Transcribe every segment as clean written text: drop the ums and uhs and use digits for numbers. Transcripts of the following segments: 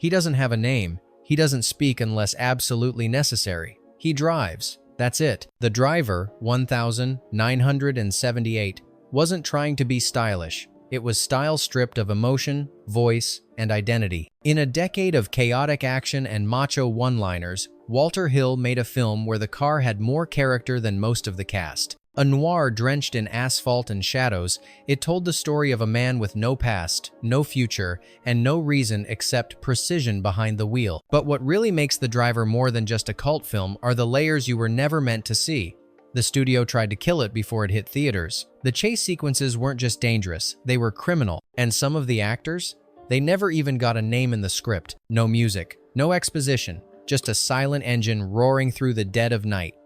He doesn't have a name. He doesn't speak unless absolutely necessary. He drives. That's it. The driver, 1978, wasn't trying to be stylish. It was style stripped of emotion, voice, and identity. In a decade of chaotic action and macho one-liners, Walter Hill made a film where the car had more character than most of the cast. A noir drenched in asphalt and shadows, it told the story of a man with no past, no future, and no reason except precision behind the wheel. But what really makes The Driver more than just a cult film are the layers you were never meant to see. The studio tried to kill it before it hit theaters. The chase sequences weren't just dangerous, they were criminal. And some of the actors? They never even got a name in the script. No music, no exposition, just a silent engine roaring through the dead of night.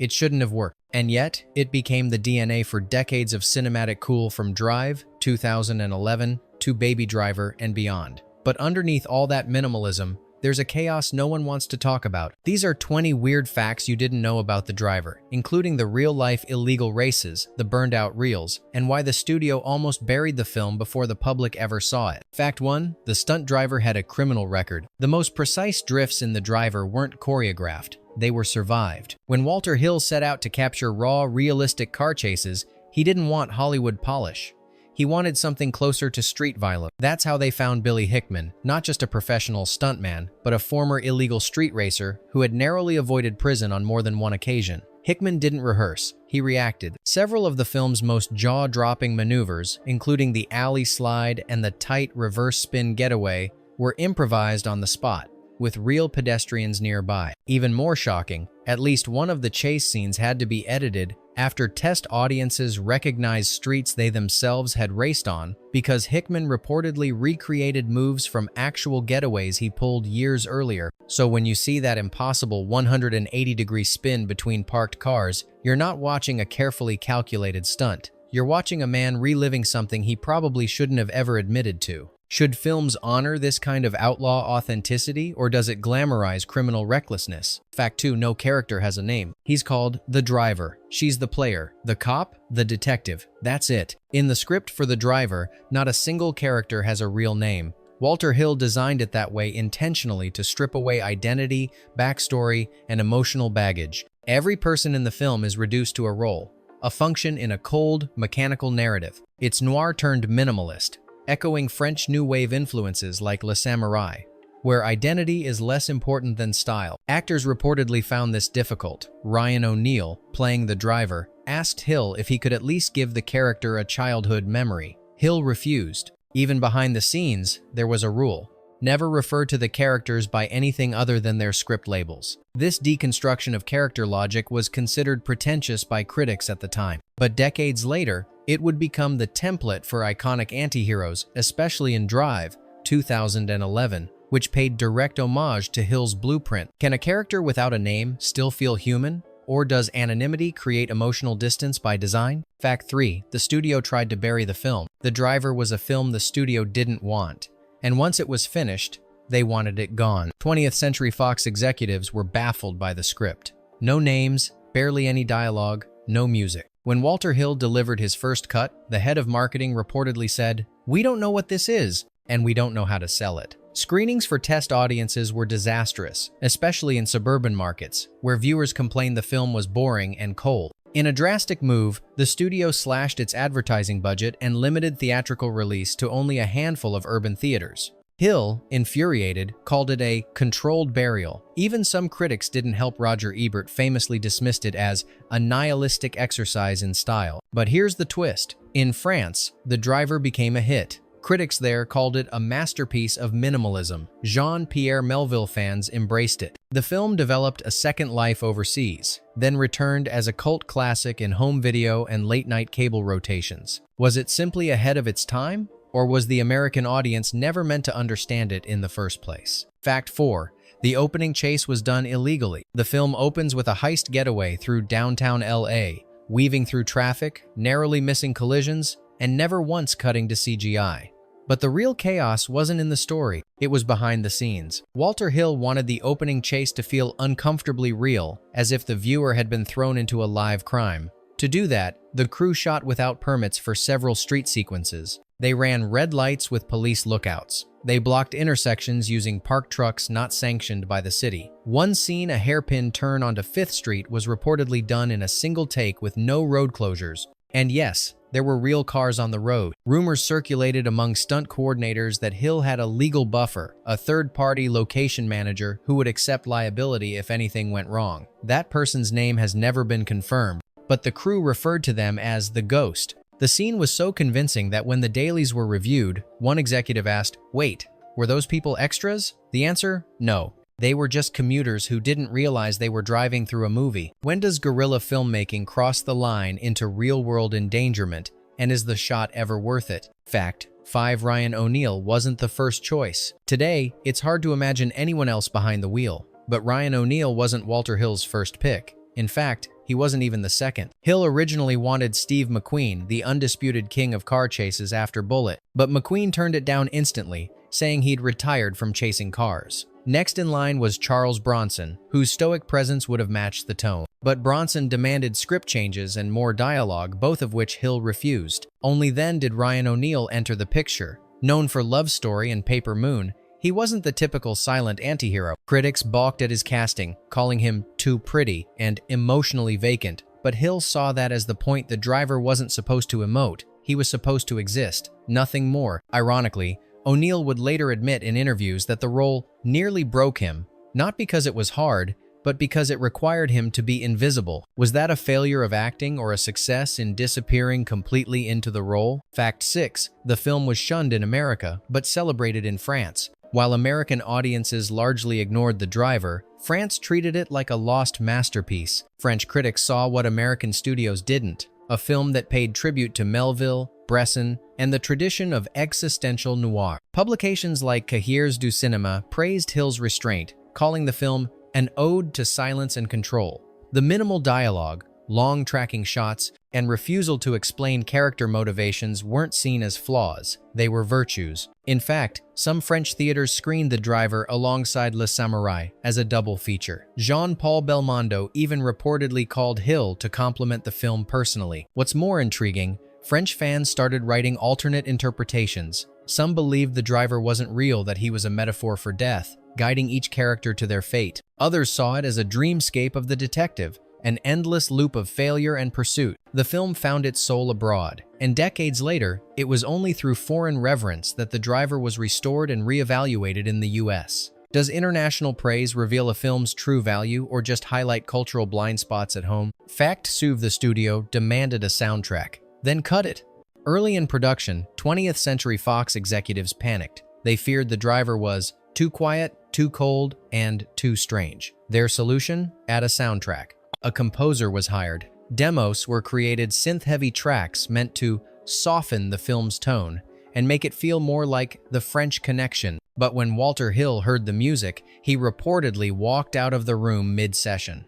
It shouldn't have worked. And yet, it became the DNA for decades of cinematic cool from Drive, 2011, to Baby Driver, and beyond. But underneath all that minimalism, there's a chaos no one wants to talk about. These are 20 weird facts you didn't know about The Driver, including the real-life illegal races, the burned-out reels, and why the studio almost buried the film before the public ever saw it. Fact 1. The stunt driver had a criminal record. The most precise drifts in The Driver weren't choreographed. They were survived. When Walter Hill set out to capture raw, realistic car chases, he didn't want Hollywood polish. He wanted something closer to street violence. That's how they found Billy Hickman, not just a professional stuntman, but a former illegal street racer who had narrowly avoided prison on more than one occasion. Hickman didn't rehearse, he reacted. Several of the film's most jaw-dropping maneuvers, including the alley slide and the tight reverse spin getaway, were improvised on the spot, with real pedestrians nearby. Even more shocking, at least one of the chase scenes had to be edited after test audiences recognized streets they themselves had raced on because Hickman reportedly recreated moves from actual getaways he pulled years earlier. So when you see that impossible 180-degree spin between parked cars, you're not watching a carefully calculated stunt. You're watching a man reliving something he probably shouldn't have ever admitted to. Should films honor this kind of outlaw authenticity, or does it glamorize criminal recklessness? Fact 2. No character has a name. He's called The Driver. She's the player. The cop? The detective. That's it. In the script for The Driver, not a single character has a real name. Walter Hill designed it that way intentionally to strip away identity, backstory, and emotional baggage. Every person in the film is reduced to a role, a function in a cold, mechanical narrative. It's noir turned minimalist, echoing French New Wave influences like Le Samurai, where identity is less important than style. Actors reportedly found this difficult. Ryan O'Neal, playing the driver, asked Hill if he could at least give the character a childhood memory. Hill refused. Even behind the scenes, there was a rule: never refer to the characters by anything other than their script labels. This deconstruction of character logic was considered pretentious by critics at the time. But decades later, it would become the template for iconic antiheroes, especially in Drive, 2011, which paid direct homage to Hill's blueprint. Can a character without a name still feel human? Or does anonymity create emotional distance by design? Fact 3. The studio tried to bury the film. The Driver was a film the studio didn't want. And once it was finished, they wanted it gone. 20th Century Fox executives were baffled by the script. No names, barely any dialogue, no music. When Walter Hill delivered his first cut, the head of marketing reportedly said, "We don't know what this is, and we don't know how to sell it." Screenings for test audiences were disastrous, especially in suburban markets, where viewers complained the film was boring and cold. In a drastic move, the studio slashed its advertising budget and limited theatrical release to only a handful of urban theaters. Hill, infuriated, called it a controlled burial. Even some critics didn't help. Roger Ebert famously dismissed it as a nihilistic exercise in style. But here's the twist. In France, The Driver became a hit. Critics there called it a masterpiece of minimalism. Jean-Pierre Melville fans embraced it. The film developed a second life overseas, then returned as a cult classic in home video and late-night cable rotations. Was it simply ahead of its time? Or was the American audience never meant to understand it in the first place? Fact 4. The opening chase was done illegally. The film opens with a heist getaway through downtown LA, weaving through traffic, narrowly missing collisions, and never once cutting to CGI. But the real chaos wasn't in the story, it was behind the scenes. Walter Hill wanted the opening chase to feel uncomfortably real, as if the viewer had been thrown into a live crime. To do that, the crew shot without permits for several street sequences, They ran red lights with police lookouts. They blocked intersections using parked trucks not sanctioned by the city. One scene, a hairpin turn onto 5th Street, was reportedly done in a single take with no road closures. And yes, there were real cars on the road. Rumors circulated among stunt coordinators that Hill had a legal buffer, a third-party location manager who would accept liability if anything went wrong. That person's name has never been confirmed, but the crew referred to them as the Ghost. The scene was so convincing that when the dailies were reviewed, one executive asked, "Wait, were those people extras?" The answer? No. They were just commuters who didn't realize they were driving through a movie. When does guerrilla filmmaking cross the line into real-world endangerment, and is the shot ever worth it? Fact 5. Ryan O'Neal wasn't the first choice. Today, it's hard to imagine anyone else behind the wheel. But Ryan O'Neal wasn't Walter Hill's first pick. In fact, he wasn't even the second. Hill originally wanted Steve McQueen, the undisputed king of car chases after Bullitt, but McQueen turned it down instantly, saying he'd retired from chasing cars. Next in line was Charles Bronson, whose stoic presence would have matched the tone. But Bronson demanded script changes and more dialogue, both of which Hill refused. Only then did Ryan O'Neal enter the picture. Known for Love Story and Paper Moon, he wasn't the typical silent antihero. Critics balked at his casting, calling him too pretty and emotionally vacant, but Hill saw that as the point. The driver wasn't supposed to emote, he was supposed to exist, nothing more. Ironically, O'Neal would later admit in interviews that the role nearly broke him, not because it was hard, but because it required him to be invisible. Was that a failure of acting or a success in disappearing completely into the role? Fact 6. The film was shunned in America, but celebrated in France. While American audiences largely ignored the driver, France treated it like a lost masterpiece. French critics saw what American studios didn't: a film that paid tribute to Melville, Bresson, and the tradition of existential noir. Publications like Cahiers du Cinéma praised Hill's restraint, calling the film an ode to silence and control. The minimal dialogue, long tracking shots, and refusal to explain character motivations weren't seen as flaws, they were virtues. In fact, some French theaters screened The Driver alongside Le Samouraï as a double feature. Jean-Paul Belmondo even reportedly called Hill to compliment the film personally. What's more intriguing, French fans started writing alternate interpretations. Some believed The Driver wasn't real, that he was a metaphor for death, guiding each character to their fate. Others saw it as a dreamscape of the detective, an endless loop of failure and pursuit. The film found its soul abroad, and decades later, it was only through foreign reverence that The Driver was restored and reevaluated in the US. Does international praise reveal a film's true value or just highlight cultural blind spots at home? Fact 7. The studio demanded a soundtrack, then cut it. Early in production, 20th Century Fox executives panicked. They feared The Driver was too quiet, too cold, and too strange. Their solution? Add a soundtrack. A composer was hired. Demos were created, synth-heavy tracks meant to soften the film's tone and make it feel more like The French Connection. But when Walter Hill heard the music, he reportedly walked out of the room mid-session.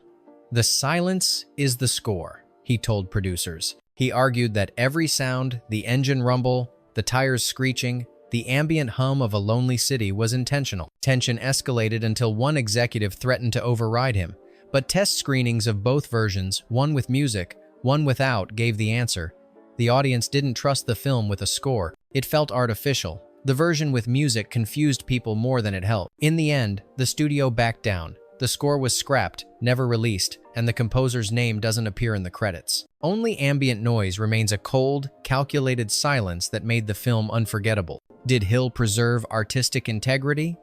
"The silence is the score," he told producers. He argued that every sound, the engine rumble, the tires screeching, the ambient hum of a lonely city was intentional. Tension escalated until one executive threatened to override him. But test screenings of both versions, one with music, one without, gave the answer. The audience didn't trust the film with a score. It felt artificial. The version with music confused people more than it helped. In the end, the studio backed down. The score was scrapped, never released, and the composer's name doesn't appear in the credits. Only ambient noise remains, a cold, calculated silence that made the film unforgettable. Did Hill preserve artistic integrity?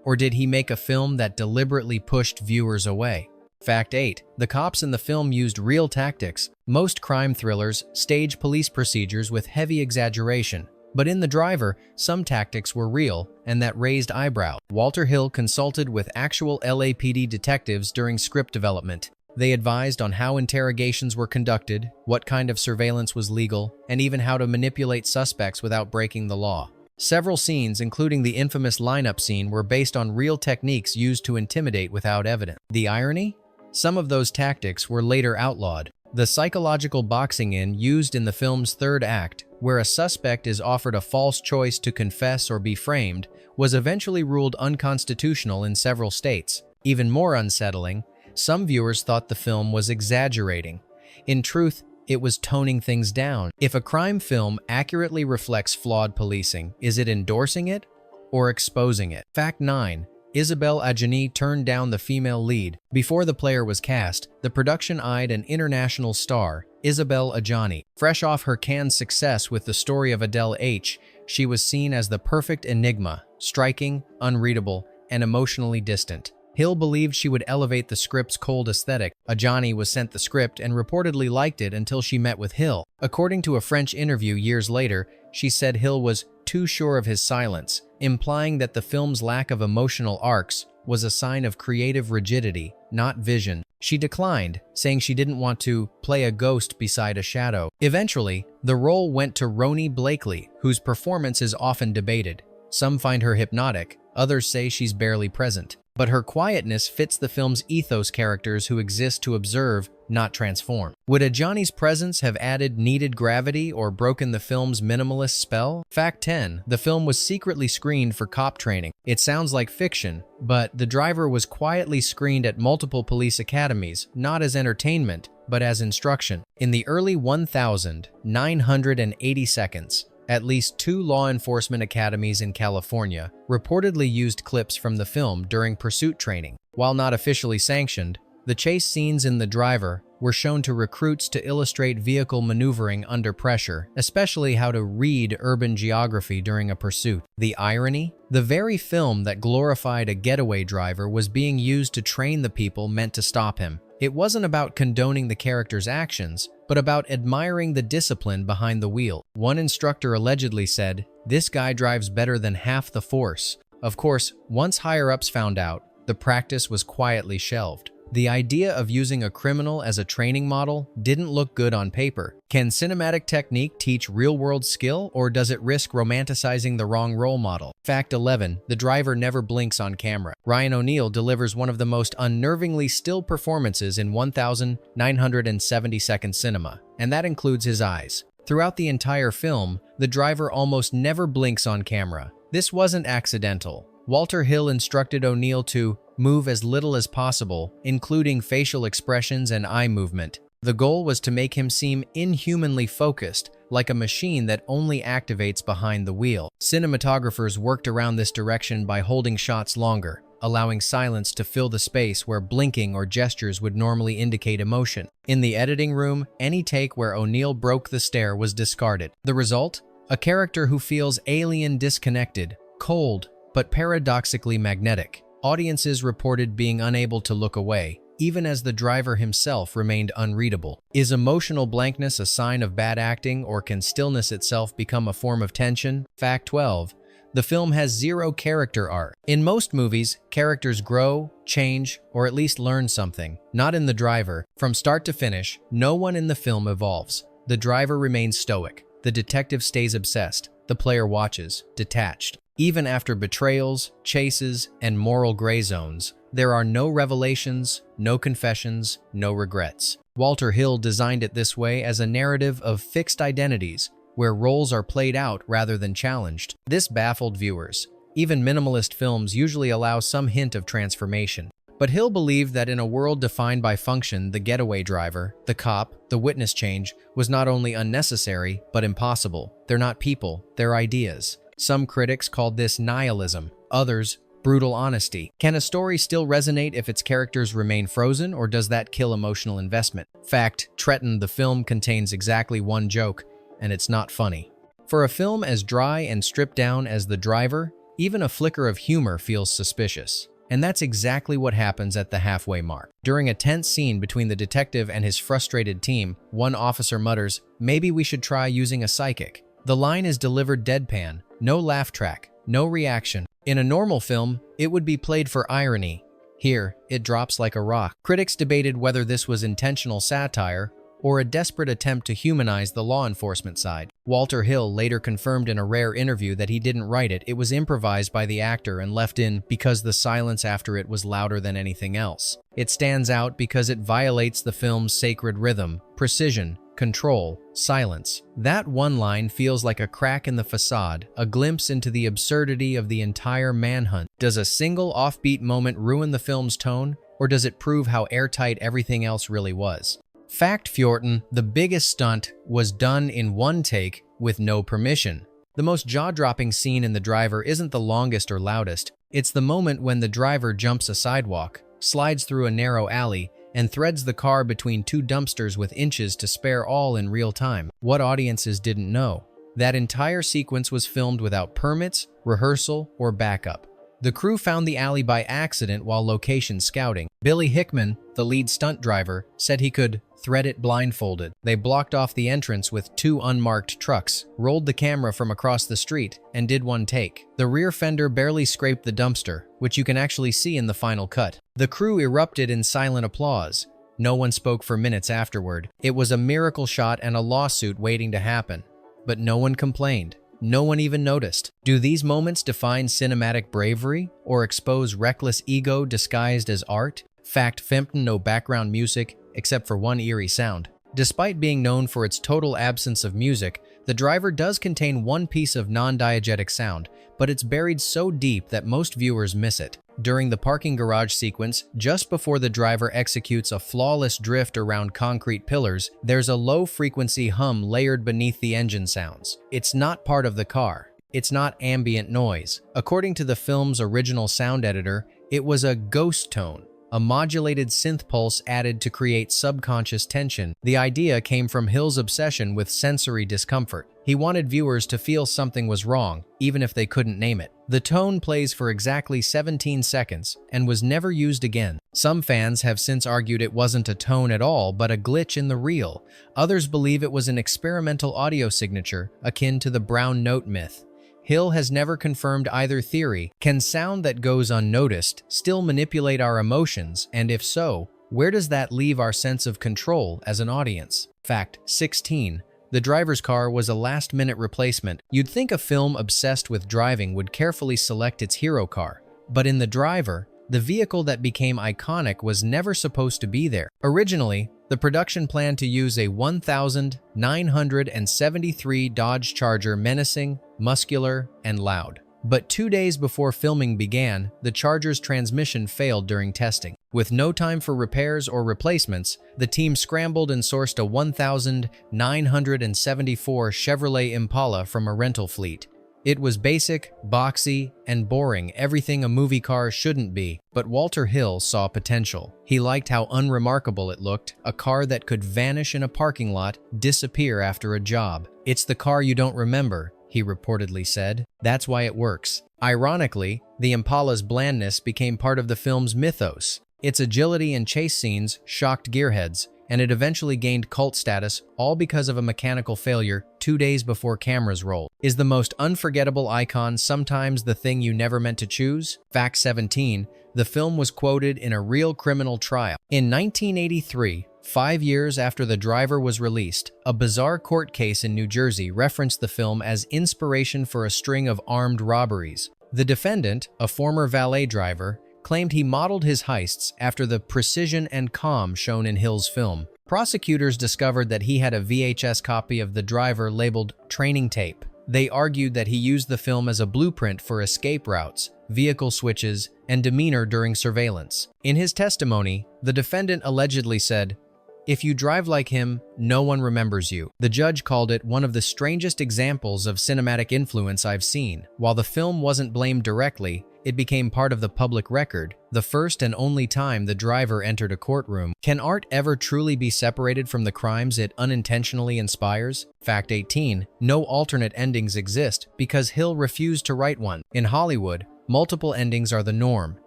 Or did he make a film that deliberately pushed viewers away? Fact 8. The cops in the film used real tactics. Most crime thrillers stage police procedures with heavy exaggeration. But in The Driver, some tactics were real, and that raised eyebrows. Walter Hill consulted with actual LAPD detectives during script development. They advised on how interrogations were conducted, what kind of surveillance was legal, and even how to manipulate suspects without breaking the law. Several scenes, including the infamous lineup scene, were based on real techniques used to intimidate without evidence. The irony? Some of those tactics were later outlawed. The psychological boxing in used in the film's third act, where a suspect is offered a false choice to confess or be framed, was eventually ruled unconstitutional in several states. Even more unsettling, some viewers thought the film was exaggerating. In truth, it was toning things down. If a crime film accurately reflects flawed policing, is it endorsing it or exposing it? Fact 9. Isabelle Adjani turned down the female lead. Before the player was cast, the production eyed an international star, Isabelle Adjani. Fresh off her Cannes success with The Story of Adele H., she was seen as the perfect enigma, striking, unreadable, and emotionally distant. Hill believed she would elevate the script's cold aesthetic. Adjani was sent the script and reportedly liked it until she met with Hill. According to a French interview years later, she said Hill was too sure of his silence, implying that the film's lack of emotional arcs was a sign of creative rigidity, not vision. She declined, saying she didn't want to play a ghost beside a shadow. Eventually, the role went to Roni Blakely, whose performance is often debated. Some find her hypnotic, others say she's barely present. But her quietness fits the film's ethos, characters who exist to observe, not transform. Would Adjani's presence have added needed gravity or broken the film's minimalist spell? Fact 10. The film was secretly screened for cop training. It sounds like fiction, but The Driver was quietly screened at multiple police academies, not as entertainment, but as instruction. In the early 1980 seconds, at least 2 law enforcement academies in California reportedly used clips from the film during pursuit training. While not officially sanctioned, the chase scenes in The Driver were shown to recruits to illustrate vehicle maneuvering under pressure, especially how to read urban geography during a pursuit. The irony? The very film that glorified a getaway driver was being used to train the people meant to stop him. It wasn't about condoning the character's actions, but about admiring the discipline behind the wheel. One instructor allegedly said, "This guy drives better than half the force." Of course, once higher-ups found out, the practice was quietly shelved. The idea of using a criminal as a training model didn't look good on paper. Can cinematic technique teach real-world skill, or does it risk romanticizing the wrong role model? Fact 11. The Driver never blinks on camera. Ryan O'Neal delivers one of the most unnervingly still performances in 1,970-second cinema, and that includes his eyes. Throughout the entire film, the Driver almost never blinks on camera. This wasn't accidental. Walter Hill instructed O'Neal to move as little as possible, including facial expressions and eye movement. The goal was to make him seem inhumanly focused, like a machine that only activates behind the wheel. Cinematographers worked around this direction by holding shots longer, allowing silence to fill the space where blinking or gestures would normally indicate emotion. In the editing room, any take where O'Neal broke the stare was discarded. The result? A character who feels alien, disconnected, cold, but paradoxically magnetic. Audiences reported being unable to look away, even as the Driver himself remained unreadable. Is emotional blankness a sign of bad acting, or can stillness itself become a form of tension? Fact 12. The film has zero character arc. In most movies, characters grow, change, or at least learn something. Not in The Driver. From start to finish, no one in the film evolves. The Driver remains stoic. The detective stays obsessed. The player watches, detached. Even after betrayals, chases, and moral gray zones, there are no revelations, no confessions, no regrets. Walter Hill designed it this way as a narrative of fixed identities, where roles are played out rather than challenged. This baffled viewers. Even minimalist films usually allow some hint of transformation. But Hill believed that in a world defined by function, the getaway driver, the cop, the witness change was not only unnecessary, but impossible. They're not people, they're ideas. Some critics called this nihilism, others brutal honesty. Can a story still resonate if its characters remain frozen, or does that kill emotional investment? Fact, Tretton, the film contains exactly one joke, and it's not funny. For a film as dry and stripped down as The Driver, even a flicker of humor feels suspicious. And that's exactly what happens at the halfway mark. During a tense scene between the detective and his frustrated team, one officer mutters, "Maybe we should try using a psychic." The line is delivered deadpan, no laugh track, no reaction. In a normal film, it would be played for irony. Here, it drops like a rock. Critics debated whether this was intentional satire or a desperate attempt to humanize the law enforcement side. Walter Hill later confirmed in a rare interview that he didn't write it. It was improvised by the actor and left in because the silence after it was louder than anything else. It stands out because it violates the film's sacred rhythm, precision, control, silence. That one line feels like a crack in the facade, a glimpse into the absurdity of the entire manhunt. Does a single offbeat moment ruin the film's tone, or does it prove how airtight everything else really was? Fact: Fjorton, the biggest stunt, was done in one take with no permission. The most jaw-dropping scene in The Driver isn't the longest or loudest. It's the moment when the driver jumps a sidewalk, slides through a narrow alley, and threads the car between two dumpsters with inches to spare, all in real time. What audiences didn't know? That entire sequence was filmed without permits, rehearsal, or backup. The crew found the alley by accident while location scouting. Billy Hickman, the lead stunt driver, said he could thread it blindfolded. They blocked off the entrance with two unmarked trucks, rolled the camera from across the street, and did one take. The rear fender barely scraped the dumpster, which you can actually see in the final cut. The crew erupted in silent applause. No one spoke for minutes afterward. It was a miracle shot and a lawsuit waiting to happen. But no one complained. No one even noticed. Do these moments define cinematic bravery or expose reckless ego disguised as art? Fact: Fimpton, no background music except for one eerie sound. Despite being known for its total absence of music, The Driver does contain one piece of non-diegetic sound, but it's buried so deep that most viewers miss it. During the parking garage sequence, just before the driver executes a flawless drift around concrete pillars, there's a low-frequency hum layered beneath the engine sounds. It's not part of the car. It's not ambient noise. According to the film's original sound editor, it was a ghost tone, a modulated synth pulse added to create subconscious tension. The idea came from Hill's obsession with sensory discomfort. He wanted viewers to feel something was wrong, even if they couldn't name it. The tone plays for exactly 17 seconds and was never used again. Some fans have since argued it wasn't a tone at all, but a glitch in the reel. Others believe it was an experimental audio signature, akin to the brown note myth. Hill has never confirmed either theory. Can sound that goes unnoticed still manipulate our emotions, and if so, where does that leave our sense of control as an audience? Fact: 16. The driver's car was a last-minute replacement. You'd think a film obsessed with driving would carefully select its hero car, but in The Driver, the vehicle that became iconic was never supposed to be there. Originally, the production planned to use a 1973 Dodge Charger, menacing, muscular, and loud. But 2 days before filming began, the Charger's transmission failed during testing. With no time for repairs or replacements, the team scrambled and sourced a 1974 Chevrolet Impala from a rental fleet. It was basic, boxy, and boring, everything a movie car shouldn't be. But Walter Hill saw potential. He liked how unremarkable it looked, a car that could vanish in a parking lot, disappear after a job. "It's the car you don't remember," he reportedly said. "That's why it works." Ironically, the Impala's blandness became part of the film's mythos. Its agility and chase scenes shocked gearheads, and it eventually gained cult status, all because of a mechanical failure 2 days before cameras rolled. Is the most unforgettable icon sometimes the thing you never meant to choose? Fact: 17. The film was quoted in a real criminal trial. In 1983, 5 years after The Driver was released, a bizarre court case in New Jersey referenced the film as inspiration for a string of armed robberies. The defendant, a former valet driver, claimed he modeled his heists after the precision and calm shown in Hill's film. Prosecutors discovered that he had a VHS copy of The Driver labeled training tape. They argued that he used the film as a blueprint for escape routes, vehicle switches, and demeanor during surveillance. In his testimony, the defendant allegedly said, "If you drive like him, no one remembers you." The judge called it one of the strangest examples of cinematic influence I've seen. While the film wasn't blamed directly, it became part of the public record, the first and only time The Driver entered a courtroom. Can art ever truly be separated from the crimes it unintentionally inspires? Fact: 18. No alternate endings exist because Hill refused to write one. In Hollywood, multiple endings are the norm.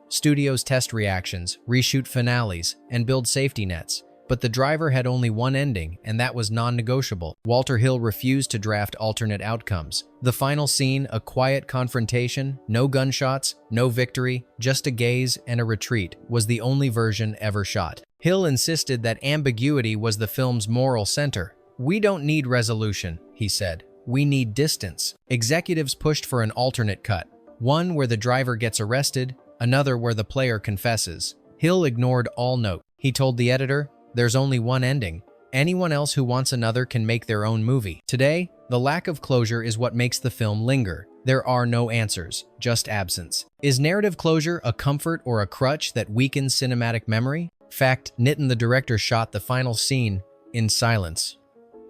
Studios test reactions, reshoot finales, and build safety nets. But The Driver had only one ending, and that was non-negotiable. Walter Hill refused to draft alternate outcomes. The final scene, a quiet confrontation, no gunshots, no victory, just a gaze and a retreat, was the only version ever shot. Hill insisted that ambiguity was the film's moral center. "We don't need resolution," he said. "We need distance." Executives pushed for an alternate cut, one where the driver gets arrested, another where the player confesses. Hill ignored all note. He told the editor, "There's only one ending. Anyone else who wants another can make their own movie." Today, the lack of closure is what makes the film linger. There are no answers, just absence. Is narrative closure a comfort or a crutch that weakens cinematic memory? Fact: Nitin, the director, shot the final scene in silence.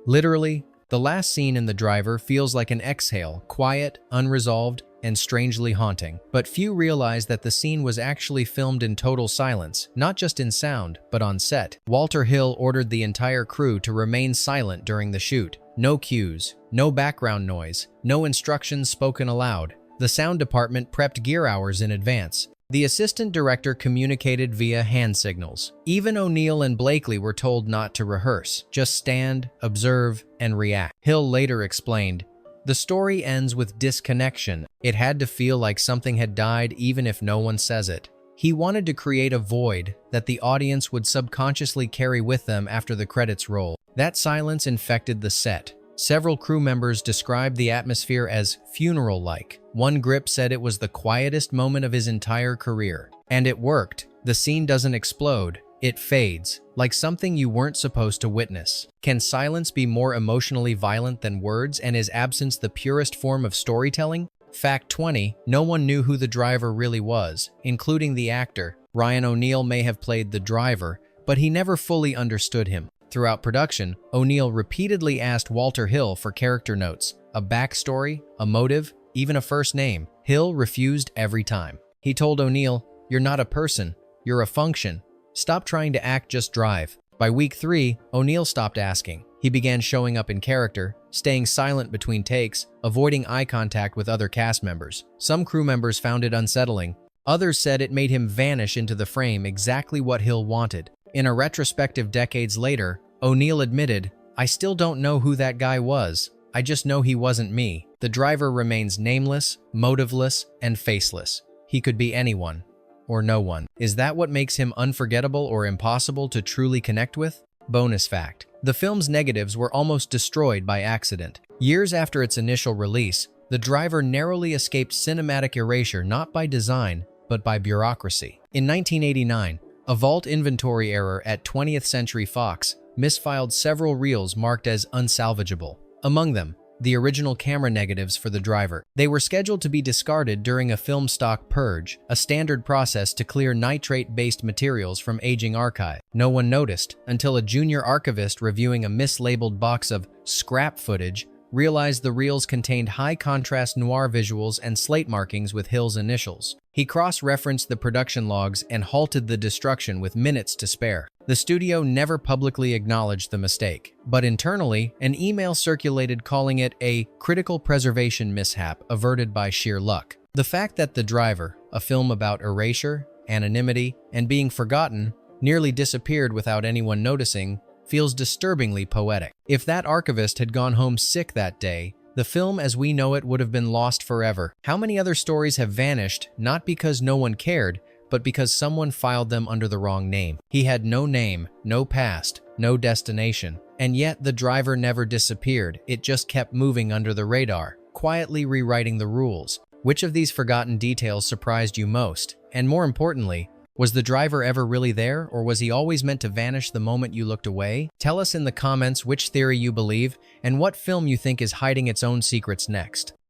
Literally, the last scene in The Driver feels like an exhale, quiet, unresolved, and strangely haunting. But few realize that the scene was actually filmed in total silence, not just in sound, but on set. Walter Hill ordered the entire crew to remain silent during the shoot. No cues, no background noise, no instructions spoken aloud. The sound department prepped gear hours in advance. The assistant director communicated via hand signals. Even O'Neill and Blakely were told not to rehearse, just stand, observe, and react. Hill later explained, "The story ends with disconnection. It had to feel like something had died even if no one says it." He wanted to create a void that the audience would subconsciously carry with them after the credits roll. That silence infected the set. Several crew members described the atmosphere as funeral-like. One grip said it was the quietest moment of his entire career. And it worked. The scene doesn't explode. It fades, like something you weren't supposed to witness. Can silence be more emotionally violent than words, and is absence the purest form of storytelling? Fact 20. No one knew who the driver really was, including the actor. Ryan O'Neill may have played the driver, but he never fully understood him. Throughout production, O'Neill repeatedly asked Walter Hill for character notes, a backstory, a motive, even a first name. Hill refused every time. He told O'Neill, "You're not a person, you're a function. Stop trying to act, just drive." By week 3, O'Neill stopped asking. He began showing up in character, staying silent between takes, avoiding eye contact with other cast members. Some crew members found it unsettling. Others said it made him vanish into the frame, exactly what Hill wanted. In a retrospective decades later, O'Neill admitted, "I still don't know who that guy was. I just know he wasn't me." The driver remains nameless, motiveless, and faceless. He could be anyone or no one. Is that what makes him unforgettable or impossible to truly connect with? Bonus fact: the film's negatives were almost destroyed by accident. Years after its initial release, The Driver narrowly escaped cinematic erasure, not by design, but by bureaucracy. In 1989, a vault inventory error at 20th Century Fox misfiled several reels marked as unsalvageable. Among them, the original camera negatives for The Driver. They were scheduled to be discarded during a film stock purge, a standard process to clear nitrate-based materials from aging archive. No one noticed until a junior archivist reviewing a mislabeled box of scrap footage realized the reels contained high-contrast noir visuals and slate markings with Hill's initials. He cross-referenced the production logs and halted the destruction with minutes to spare. The studio never publicly acknowledged the mistake, but internally, an email circulated calling it a critical preservation mishap averted by sheer luck. The fact that The Driver, a film about erasure, anonymity, and being forgotten, nearly disappeared without anyone noticing, feels disturbingly poetic. If that archivist had gone home sick that day, the film as we know it would have been lost forever. How many other stories have vanished, not because no one cared, but because someone filed them under the wrong name? He had no name, no past, no destination. And yet The Driver never disappeared. It just kept moving under the radar, quietly rewriting the rules. Which of these forgotten details surprised you most? And more importantly, was The Driver ever really there, or was he always meant to vanish the moment you looked away? Tell us in the comments which theory you believe and what film you think is hiding its own secrets next.